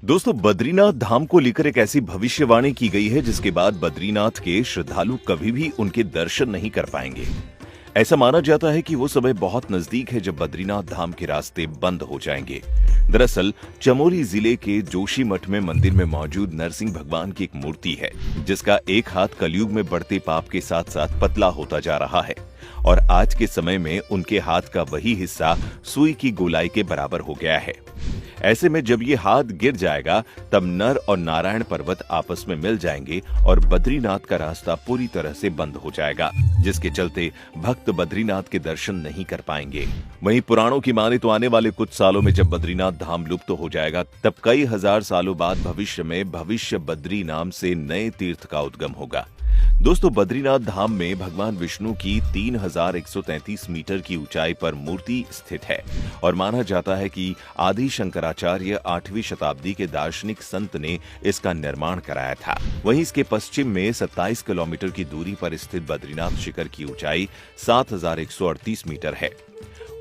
दोस्तों, बद्रीनाथ धाम को लेकर एक ऐसी भविष्यवाणी की गई है जिसके बाद बद्रीनाथ के श्रद्धालु कभी भी उनके दर्शन नहीं कर पाएंगे। ऐसा माना जाता है कि वो समय बहुत नजदीक है जब बद्रीनाथ धाम के रास्ते बंद हो जाएंगे। दरअसल चमोली जिले के जोशीमठ में मंदिर में मौजूद नरसिंह भगवान की एक मूर्ति है जिसका एक हाथ कलयुग में बढ़ते पाप के साथ साथ पतला होता जा रहा है और आज के समय में उनके हाथ का वही हिस्सा सुई की गोलाई के बराबर हो गया है। ऐसे में जब ये हाथ गिर जाएगा तब नर और नारायण पर्वत आपस में मिल जाएंगे और बद्रीनाथ का रास्ता पूरी तरह से बंद हो जाएगा, जिसके चलते भक्त बद्रीनाथ के दर्शन नहीं कर पाएंगे। वहीं पुराणों की माने तो आने वाले कुछ सालों में जब बद्रीनाथ धाम लुप्त हो जाएगा तब कई हजार सालों बाद भविष्य में भविष्य बद्री नाम से नए तीर्थ का उद्गम होगा। दोस्तों, बद्रीनाथ धाम में भगवान विष्णु की 3133 मीटर की ऊंचाई पर मूर्ति स्थित है और माना जाता है कि आदि शंकराचार्य 8वीं शताब्दी के दार्शनिक संत ने इसका निर्माण कराया था। वहीं इसके पश्चिम में 27 किलोमीटर की दूरी पर स्थित बद्रीनाथ शिखर की ऊंचाई 7138 मीटर है।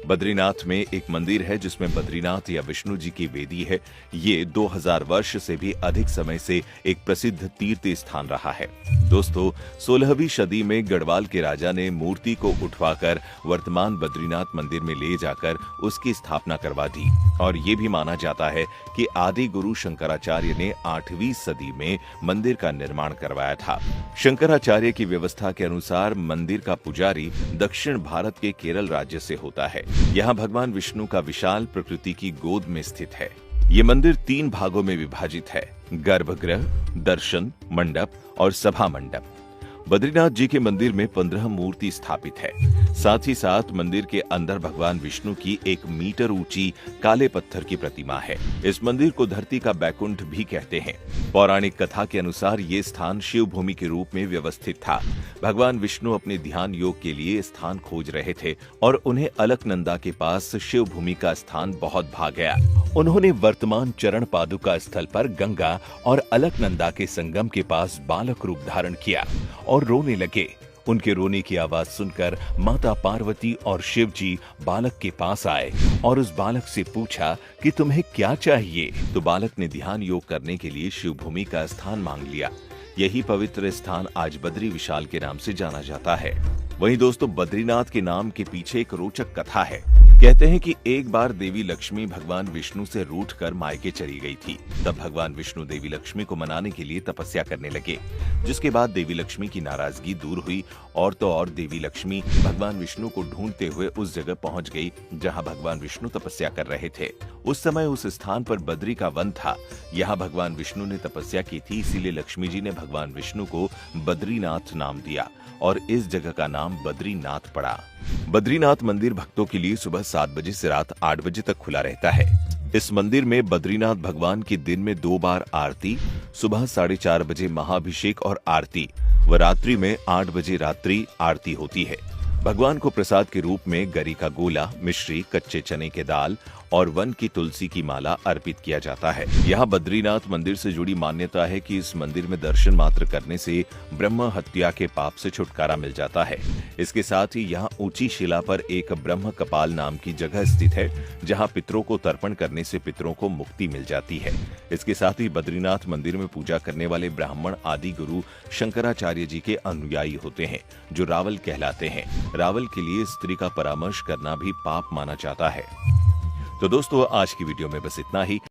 बद्रीनाथ में एक मंदिर है जिसमें बद्रीनाथ या विष्णु जी की वेदी है। ये 2000 वर्ष से भी अधिक समय से एक प्रसिद्ध तीर्थ स्थान रहा है। दोस्तों, 16वीं सदी में गढ़वाल के राजा ने मूर्ति को उठवाकर वर्तमान बद्रीनाथ मंदिर में ले जाकर उसकी स्थापना करवा दी और ये भी माना जाता है कि आदि गुरु शंकराचार्य ने 8वीं सदी में मंदिर का निर्माण करवाया था। शंकराचार्य की व्यवस्था के अनुसार मंदिर का पुजारी दक्षिण भारत के केरल राज्य से होता है। यहाँ भगवान विष्णु का विशाल प्रकृति की गोद में स्थित है। ये मंदिर 3 भागों में विभाजित है: गर्भगृह, दर्शन मंडप और सभा मंडप। बद्रीनाथ जी के मंदिर में 15 मूर्ति स्थापित है। साथ ही साथ मंदिर के अंदर भगवान विष्णु की 1 मीटर ऊंची काले पत्थर की प्रतिमा है। इस मंदिर को धरती का बैकुंठ भी कहते हैं। पौराणिक कथा के अनुसार ये स्थान शिव भूमि के रूप में व्यवस्थित था। भगवान विष्णु अपने ध्यान योग के लिए स्थान खोज रहे थे और उन्हें अलकनंदा के पास शिव भूमि का स्थान बहुत भा गया। उन्होंने वर्तमान चरण पादुका स्थल पर गंगा और अलकनंदा के संगम के पास बालक रूप धारण किया और रोने लगे। उनके रोने की आवाज सुनकर माता पार्वती और शिव जी बालक के पास आए और उस बालक से पूछा कि तुम्हें क्या चाहिए। तो बालक ने ध्यान योग करने के लिए शिव भूमि का स्थान मांग लिया। यही पवित्र स्थान आज बद्री विशाल के नाम से जाना जाता है। वहीं दोस्तों, बद्रीनाथ के नाम के पीछे एक रोचक कथा है। कहते हैं कि एक बार देवी लक्ष्मी भगवान विष्णु से रूठकर मायके चली गई थी। तब भगवान विष्णु देवी लक्ष्मी को मनाने के लिए तपस्या करने लगे, जिसके बाद देवी लक्ष्मी की नाराजगी दूर हुई और तो और देवी लक्ष्मी भगवान विष्णु को ढूंढते हुए उस जगह पहुंच गई जहां भगवान विष्णु तपस्या कर रहे थे। उस समय उस स्थान पर बद्री का वन था। यहाँ भगवान विष्णु ने तपस्या की थी, इसीलिए लक्ष्मी जी ने भगवान विष्णु को बद्रीनाथ नाम दिया और इस जगह का नाम बद्रीनाथ पड़ा। बद्रीनाथ मंदिर भक्तों के लिए सुबह 7 बजे से रात 8 बजे तक खुला रहता है। इस मंदिर में बद्रीनाथ भगवान की दिन में 2 बार आरती, सुबह 4:30 बजे महाअभिषेक और आरती व रात्रि में 8 बजे रात्रि आरती होती है। भगवान को प्रसाद के रूप में गरी का गोला, मिश्री, कच्चे चने के दाल और वन की तुलसी की माला अर्पित किया जाता है। यहाँ बद्रीनाथ मंदिर से जुड़ी मान्यता है कि इस मंदिर में दर्शन मात्र करने से ब्रह्म हत्या के पाप से छुटकारा मिल जाता है। इसके साथ ही यहाँ ऊंची शिला पर एक ब्रह्म कपाल नाम की जगह स्थित है, जहाँ पितरों को तर्पण करने से पितरों को मुक्ति मिल जाती है। इसके साथ ही बद्रीनाथ मंदिर में पूजा करने वाले ब्राह्मण आदि गुरु शंकराचार्य जी के अनुयायी होते हैं, जो रावल कहलाते हैं। रावल के लिए स्त्री का परामर्श करना भी पाप माना जाता है। तो दोस्तों, आज की वीडियो में बस इतना ही।